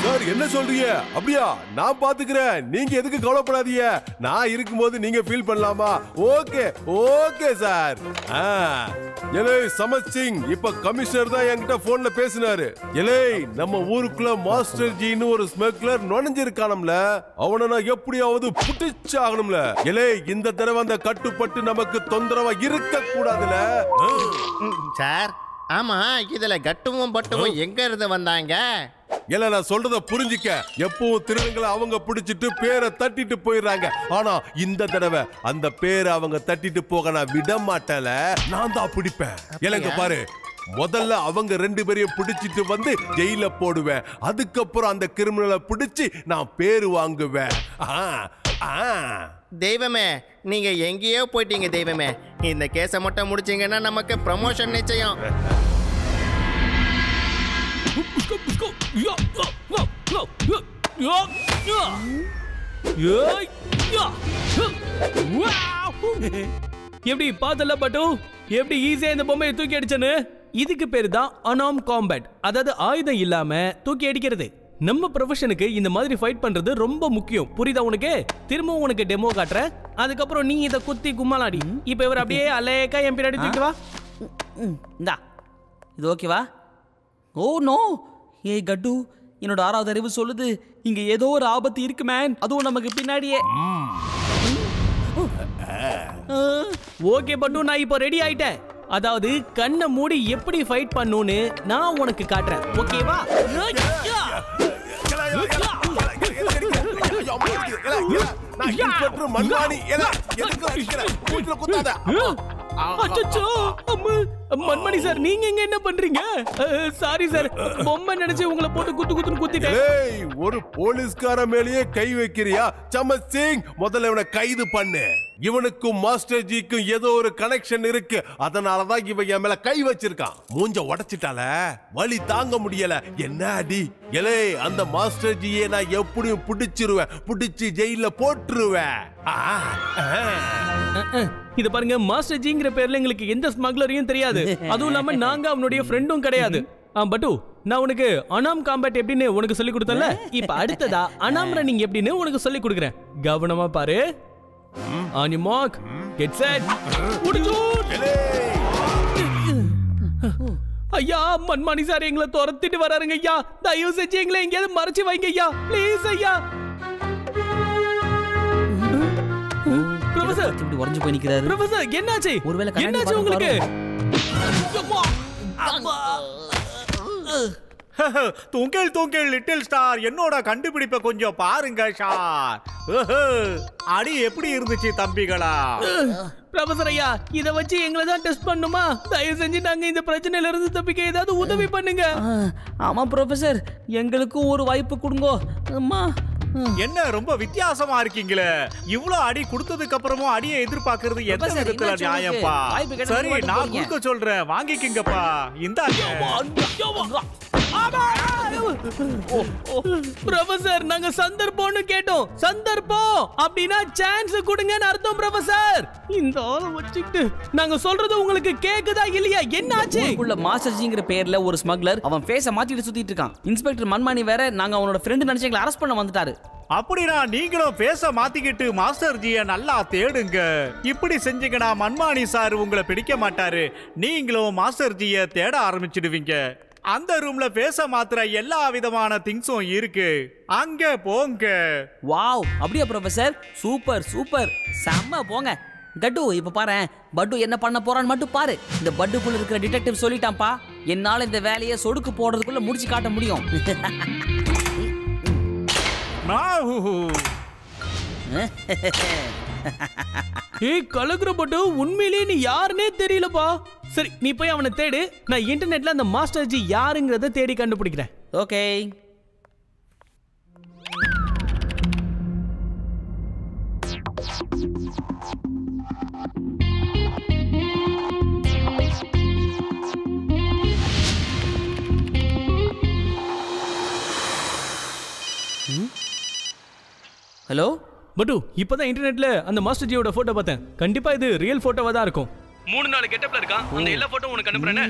Sir என்ன சொல்றீங்க? அப்படியா? நான் பாத்துக்கிறேன், நீங்க எதுக்கு கவலைப்படாதீங்க. நான் இருக்கும்போது நீங்க ஃபீல் பண்ணலாமா? Okay okay sir. எலே சமத் சிங், இப்ப கமிஷனர் தான் என்கிட்ட போன்ல பேசினாரு. எலே நம்ம ஊருக்குள்ள மாஸ்டர் ஜின்னு ஒரு ஸ்மக்லர் நுழைஞ்சிருக்கானம்ல, அவனை நான் எப்படியாவது புடிச்சாகணும்ல. எலே இந்த தடவை அந்த கட்டுப்பட்டு நமக்கு தொந்தரவா இருக்க கூடாதுல சார். ஆமா, இதுல கட்டுவும் பட்டுவும் எங்க இருந்து வந்தாங்க? இல்ல நான் சொல்றத புரிஞ்சிக்க. எப்பவும் திருடங்களை அவங்க பிடிச்சிட்டு பேரை தட்டிட்டு போயிடுறாங்க. ஆனா இந்த தடவை அந்த பேரை அவங்க தட்டிட்டு போக நான் விட மாட்டேல, நான் தான் பிடிப்பேன். இல்லங்க பாரு, முதல்ல அவங்க 2 பேரையும் பிடிச்சிட்டு வந்து ஜெயில போடுவேன். அதுக்கப்புறம் அந்த கிரிமினலை பிடிச்சி நான் பேரு வாங்குவேன். தெய்வமே, நீங்க எங்கேயோ போயிட்டீங்க தெய்வமே. இந்த கேஸை மட்டும் முடிச்சீங்கன்னா நமக்கு ப்ரமோஷன் நிச்சயம். எப்படி பார்த்தல பட்டு, எப்படி ஈஸியா இந்த பொம்மையை தூக்கி அடிச்சனு? இதுக்கு பேரு தான் அனாம் காம்பேட், அதாவது ஆயுதம் இல்லாம தூக்கி அடிக்கிறது. நம்ம ப்ரொஃபஷனுக்கு இந்த மாதிரி ஃபைட் பண்றது ரொம்ப முக்கியம். புரியுதா உனக்கு? திரும்பவும் உனக்கு டெமோ காட்டுறேன், அதுக்கப்புறம் நீ இதை குத்தி கும்மாலாடி. இப்ப இவர் அப்படியே அலேக்கா என் பின்னாடி தூக்கிட்டு வா. இந்தா, இது ஓகேவா? ஓ நோ, ஏய் கட்டு, என்னோட 6வது அறிவு சொல்லுது இங்க ஏதோ ஒரு ஆபத்து இருக்கு மேன், அதுவும் நமக்கு பின்னாடியே. ஓகே பட்டு, நான் இப்போ ரெடி ஆயிட்டேன். அதாவது கண்ணை மூடி எப்படி ஃபைட் பண்ணுன்னு நான் உனக்கு காட்டுறேன். ஓகேவா? மண்மணி சார், நீங்க எங்க என்ன பண்றீங்க? சாரி சார், பொம்மை நினைச்சு உங்களை போட்டு குத்துன்னு குத்திட்டேன். ஒரு போலீஸ்கார மேலேயே கை வைக்கிறியா? சமத் சிங், முதல்ல இவனை கைது பண்ணு. இவனுக்கும் மாஸ்டர் ஜிக்கும் ஏதோ ஒரு கனெக்ஷன் இருக்கு, அதனாலதான் இவன் என் மேல கை வச்சிருக்கான். மூஞ்ச உடைச்சிட்டால, வலி தாங்க முடியல. என்ன அடி? எலே, அந்த மாஸ்டர் ஜியை நான் எப்படியும் பிடிச்சிருவேன், பிடிச்சு ஜெயில போட்டுருவேன். இத பாருங்க, மாஸ்டர் ஜிங்கிற பேர்ல எங்களுக்கு எந்த ஸ்மக்லரையும் தெரியாது. அதுவும் இல்லாம நாங்க அவனுடைய ஃப்ரெண்டும் கிடையாது. பட்டு, நான் உனக்கு அனாம் காம்பேட் எப்படின்னு உனக்கு சொல்லி கொடுத்தல, இப்ப அடுத்ததா அனாம் ரன்னிங் எப்படின்னு உனக்கு சொல்லி கொடுக்குறேன். கவனமா பாரு. On your mark, get set, ஐயா, மண்மணி சார் எங்களை துரத்திட்டு வராருங்க ஐயா. தயவு செஞ்சு எங்களை எங்கேயாவது மறைச்சு வைங்க ஐயா, ப்ளீஸ் ஐயா. ப்ரொஃபசர் இப்படி உடைஞ்சு போய் நிக்கிறாரு. ப்ரொஃபசர், என்னாச்சு? ஒருவேளை என்னாச்சு உங்களுக்கு? தூங்கில் லிட்டில் ஸ்டார், என்னோட கண்டுபிடிப்பை கொஞ்சம் பாருங்க சார். அடி எப்படி இருந்துச்சு தம்பிகளா? ப்ரொஃபசர் ஐயா, இத வச்சு எங்களை தான் டெஸ்ட் பண்ணுமா? தயவு செஞ்சு நாங்க இந்த பிரச்சனையில இருந்து தப்பிக்க ஏதாவது உதவி பண்ணுங்க. ஆமா ப்ரொஃபசர், எங்களுக்கும் ஒரு வாய்ப்பு கொடுங்க. அம்மா, என்ன ரொம்ப வித்தியாசமா இருக்கீங்களே? இவ்வளவு அடி கொடுத்ததுக்கு அப்புறமும் அடியை எதிர்பார்க்கறது எந்த விதத்துல நியாயப்பா? சரி, நான் கொடுக்க சொல்றேன், வாங்கிக்கிங்கப்பா. இந்தாங்க. ப்ரொஃபசர், நாங்க சந்தர்ப்பம்னு கேட்டோம். சந்தர்ப்பம் அப்படின்னா சான்ஸ் கொடுங்கன்னு அர்த்தம் ப்ரொஃபசர். இந்த ஆளை வச்சிட்டு நாங்க சொல்றது உங்களுக்கு கேக்குதா இல்லையா? என்னாச்சு? உள்ள மாஸ்டர் ஜிங்கிற பேர்ல ஒரு ஸ்மக்லர் அவன் ஃபேஸை மாத்திட்டு சுத்திட்டு இருக்கான். இன்ஸ்பெக்டர் மண்மணி வேற நாங்க அவனோட ஃப்ரெண்ட் நினைச்சு எங்களை அரெஸ்ட் பண்ண வந்துட்டாரு. அப்படினா நீங்களும் பேச மாத்திக்கிட்டு மாஸ்டர் ஜியை நல்லா தேடுங்க. இப்படி செஞ்சீங்கன்னா மண்மணி சார் உங்களை பிடிக்க மாட்டாரு. நீங்களும் மாஸ்டர் ஜியை தேட ஆரம்பிச்சிடுவீங்க. அந்த ரூம்ல பேச மாத்திர எல்லா விதமான திங்ஸும் இருக்கு, அங்க போங்க. வாவ், அப்படியே ப்ரொஃபசர்? சூப்பர் சூப்பர், செம்ம. போங்க கட்டு. இப்ப பாரு, பட்டு என்ன பண்ண போறான்னு மட்டும் பாரு. இந்த பட்டுக்குள்ள இருக்கிற டிடெக்டிவ் சொல்லிட்டான்ப்பா, என்னால இந்த வேலையை சொடுக்கு போடுறதுக்குள்ள முடிச்சு காட்ட முடியும். ஏய் கலக்குற பட்டு, உண்மையிலேயே நீ யாருன்னே தெரியலப்பா. சரி, நீ போய் அவனை தேடு. நான் இன்டர்நெட்ல அந்த மாஸ்டர் ஜி யாருங்கிறத தேடி கண்டுபிடிக்கிறேன். ஓகே. ஹலோ பட்டு, இப்பதான் இன்டர்நெட்ல அந்த மாஸ்டர் ஜியோட போட்டோ பார்த்தேன். கண்டிப்பா இது ரியல் போட்டோவா தான் இருக்கும். 3-4 கெட்டப்ல இருக்கான். அந்த எல்லா போட்டோ உனக்கு அனுப்புறேனே.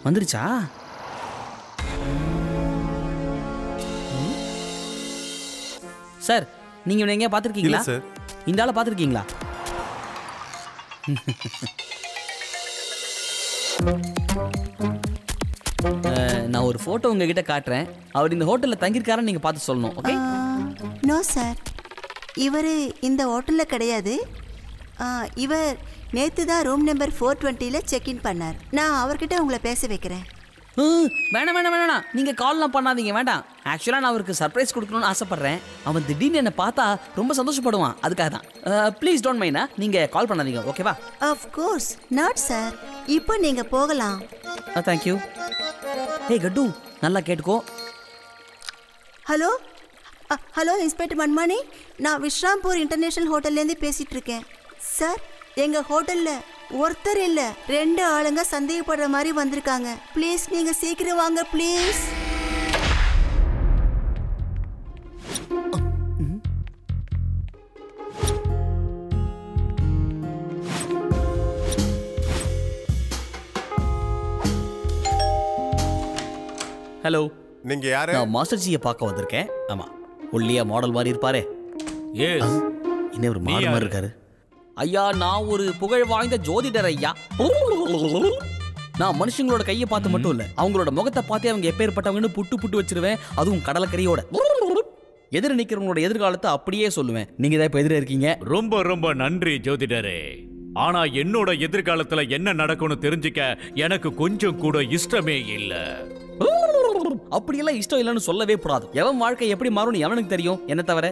வந்துருச்சா? சார், நீங்க இவனை எங்கேயா பார்த்துருக்கீங்களா? சார். இந்த ஆளை பார்த்துருக்கீங்களா? நான் ஒரு போட்டோ உங்ககிட்ட காட்டுறேன். அவர் இந்த ஹோட்டல்ல தங்கியிருக்காருன்னு நீங்க பார்த்து சொல்லணும். ஓகே? நோ சார், இவர் இந்த ஹோட்டலில் கிடையாது. இவர் நேற்று தான் ரூம் நம்பர் 420 செக்இன் பண்ணார். நான் அவர்கிட்ட உங்களை பேச வைக்கிறேன். வேணாம் வேணாம் வேணாம், நீங்க கால்லாம் பண்ணாதீங்க, வேண்டாம். ஆக்சுவலா நான் அவருக்கு சர்ப்ரைஸ் கொடுக்கணும்னு ஆசைப்படுறேன். அவன் திடீர்னு என்ன பார்த்தா ரொம்ப சந்தோஷப்படுவான், அதுக்காக தான். ப்ளீஸ் டோன்ட் மைண்ட், நீங்க கால் பண்ணாதீங்க, ஓகேவா? Of course not sir. இப்போ நீங்க போகலாம். தேங்க்யூ. ஏய் கட்டு, நல்லா கேட்டுக்கோ. ஹலோ ஹலோ இன்ஸ்பெக்டர் மன்மானி, நான் விஸ்ராம்பூர் இன்டர்நேஷனல் ஹோட்டல்லேருந்து பேசிட்டு இருக்கேன் சார். எங்கள் ஹோட்டலில் ஒருத்தர் இல்லை, 2 ஆளுங்க சந்தேகப்படுற மாதிரி வந்திருக்காங்க. ப்ளீஸ் நீங்கள் சீக்கிரம் வாங்க ப்ளீஸ். ஹலோ, நீங்க யாரு? நான் மாஸ்டர் ஜியை பார்க்க வந்திருக்கேன். ஆமா, ஒல்லியா மாடல் மாதிரி இருப்பாரே. எஸ். இன்னும் ஒரு மாடல் மாதிரி இருக்காரு. ஐயா, நான் ஒரு புகழ் வாய்ந்த ஜோதிடர் ஐயா. நான் மனுஷங்களோட கையை பார்த்து மட்டும் இல்ல, அவங்களோட முகத்தை பார்த்து அவங்க எப்பேற்பட்டவங்கன்னு புட்டு புட்டு வச்சிருவேன், அதுவும் கடலக்கரையோட. எதிர நிக்கிறவங்களோட எதிர்காலத்தை அப்படியே சொல்லுவேன். நீங்க தான் இப்ப எதிர இருக்கீங்க. ரொம்ப ரொம்ப நன்றி ஜோதிடரே. ஆனா என்னோட எதிர்காலத்துல என்ன நடக்கும்னு தெரிஞ்சுக்க எனக்கு கொஞ்சம் கூட இஷ்டமே இல்ல. அப்படியெல்லாம் இஷ்டம் இல்லைன்னு சொல்லவே கூடாது. எவன் வாழ்க்கை எப்படி மாறும்னு எவனுக்கு தெரியும், என்ன தவிர.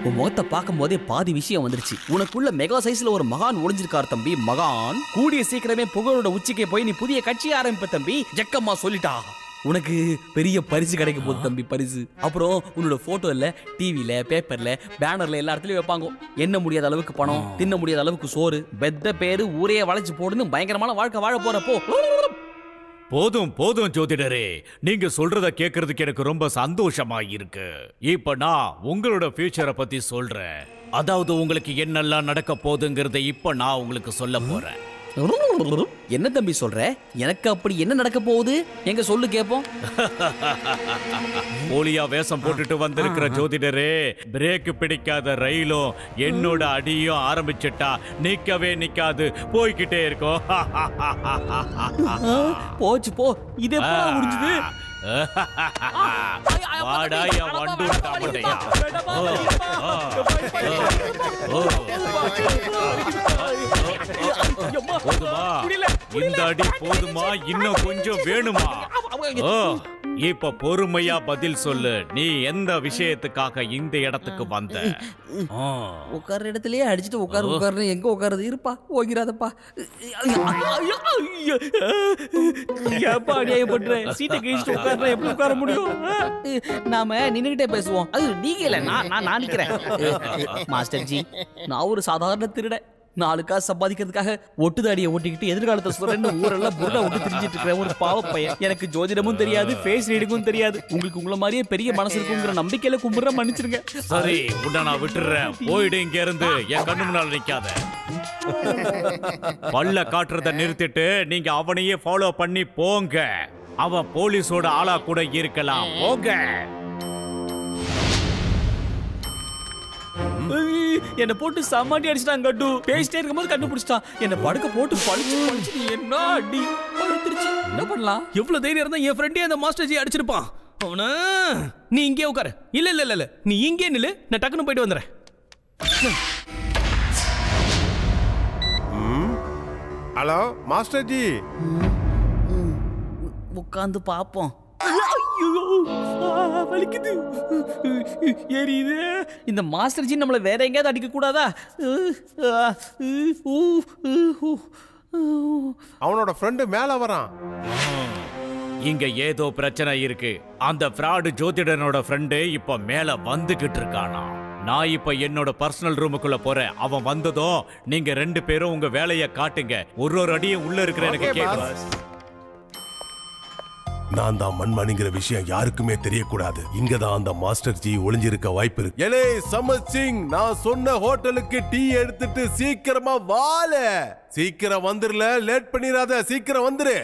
உன் முகத்தை பார்க்கும் போதே பாதி விஷயம் வந்துருச்சு. உனக்குள்ள மெகா சைஸ்ல ஒரு மகான் ஒளிஞ்சிருக்கார் தம்பி. மகான் கூடிய சீக்கிரமே புகழோட உச்சிக்கே போய் நீ புதிய கட்சி ஆரம்பிப்ப தம்பி. ஜக்கம்மா சொல்லிட்டா, உனக்கு பெரிய பரிசு கிடைக்க போகுது தம்பி, பரிசு. அப்புறம் உன்னோட போட்டோ இல்ல, டிவில, பேப்பர்ல, பேனர்ல எல்லா இடத்துலயும் வைப்பாங்க. என்ன முடியாத அளவுக்கு பணம், தின்ன முடியாத அளவுக்கு சோறு, பெத்த பேரு, ஊரே வளைச்சு போடுன்னு பயங்கரமான வாழ்க்கை வாழ போறப்போ. போதும் போதும் ஜோதிடரே, நீங்க சொல்றத கேட்கறதுக்கு எனக்கு ரொம்ப சந்தோஷமா இருக்கு. இப்ப நான் உங்களோட ஃபியூச்சரை பத்தி சொல்றேன். அதாவது உங்களுக்கு என்னெல்லாம் நடக்க போகுதுங்கிறத இப்ப நான் உங்களுக்கு சொல்ல போறேன். என்ன தம்பி சொல்ற? எனக்கு அப்படி என்ன நடக்க போகுது, எங்க சொல்லு கேப்போம். போலியா வேஷம் போட்டுட்டு வந்திருக்கிற ஜோதிடரே, பிரேக் பிடிக்காத ரயிலும் என்னோட அடியும் ஆரம்பிச்சுட்டா நிக்கவே நிக்காது, போய்கிட்டே இருக்கும். போச்சு போ, இது எப்ப முடிஞ்சது? வாடாயா வண்டூர் தாமடையா. போதுமா? இந்த அடி போதுமா? இன்னும் கொஞ்சம் வேணுமா? இப்ப பொறுமையா பதில் சொல்லு. நீ எந்த விஷயத்துக்காக இந்த இடத்துக்கு வந்த? உட்கார்ற இடத்துலயே அடிச்சுட்டு உட்காரு. எங்க உட்காருது? இருப்பா, ஓகிறாதப்பா. ஏப்பா அநியாயம் பண்ற? சீட்டை கிழிச்சிட்டு உட்கார்ற, எப்படி உட்கார முடியும்? நாம நின்னுகிட்டே பேசுவோம். அது நீங்க இல்ல, நான் நிக்கிறேன். மாஸ்டர் ஜி, நான் ஒரு சாதாரண திருட. 4 காசு சம்பாதிக்கிறதுக்காக ஒட்டுதாடியை ஓட்டிக்கிட்டு எதிர்காலத்தை சொல்றேன்னு ஊரெல்லாம் புருடா விட்டு திரிஞ்சிட்டு இருக்கிற ஒரு பாவ பையன். எனக்கு ஜோதிடமும் தெரியாது, ஃபேஸ் ரீடிங்கும் தெரியாது. உங்களுக்கு உங்களை மாதிரியே பெரிய மனசு இருக்குங்கிற நம்பிக்கையில கும்பிடுற, மன்னிச்சிருங்க. சரி, உன்னை நான் விட்டுறேன். போயிடு இங்க இருந்து, என் கண்ணு முன்னால நிக்காத. பல்ல காட்டுறத நிறுத்திட்டு நீங்க அவனையே ஃபாலோ பண்ணி போங்க. அவன் போலீஸோட ஆளா கூட இருக்கலாம், போங்க. என்ன போட்டு சமாட்டி அடிச்சிட்டான் கட்டு. பேசிட்டே இருக்கும்போது கண்டுபிடிச்சிட்டான். என்ன படுக்க போட்டு பழிச்சு என்ன அடி படுத்துருச்சு. என்ன பண்ணலாம்? எவ்வளவு தைரியம் இருந்தா என் ஃப்ரெண்டே அந்த மாஸ்டர் ஜி அடிச்சிருப்பான். அவனா, நீ இங்கே உட்காரு. இல்ல நீ இங்கே நில்லு, நான் டக்குன்னு போயிட்டு வந்துறேன். Hello master G. உட்காந்து பாப்போம். வலிக்குது, எரியுது. இந்த மாஸ்டர் ஜி நம்மள வேற எங்கேயாவது அடிக்க கூடாதா? அவனோட ஃப்ரெண்டு மேல வரான். இங்க ஏதோ பிரச்சனை இருக்கு. அந்த ஃப்ராடு ஜோதிடனோட ஃப்ரெண்டு இப்ப மேல வந்துகிட்டு இருக்கானா. நான் இப்ப என்னோட பர்சனல் ரூமுக்குள்ள போறேன். அவன் வந்ததும் நீங்க 2 பேரும் உங்க வேலையை காட்டுங்க. ஒரு அடியும் உள்ள இருக்கிற எனக்கு கேட்கலாம். நான் தான் மண்மணிங்கிற விஷயம் யாருக்குமே தெரியக்கூடாது. இங்கதான் அந்த மாஸ்டர் ஜி ஒளிஞ்சிருக்க வாய்ப்பு இருக்கு. ஏலே சமத் சிங், நான் சொன்ன ஹோட்டலுக்கு டீ எடுத்துட்டு சீக்கிரமா வாழ. சீக்கிரம் வந்துருல, லேட் பண்ணிராத, சீக்கிரம் வந்துரு.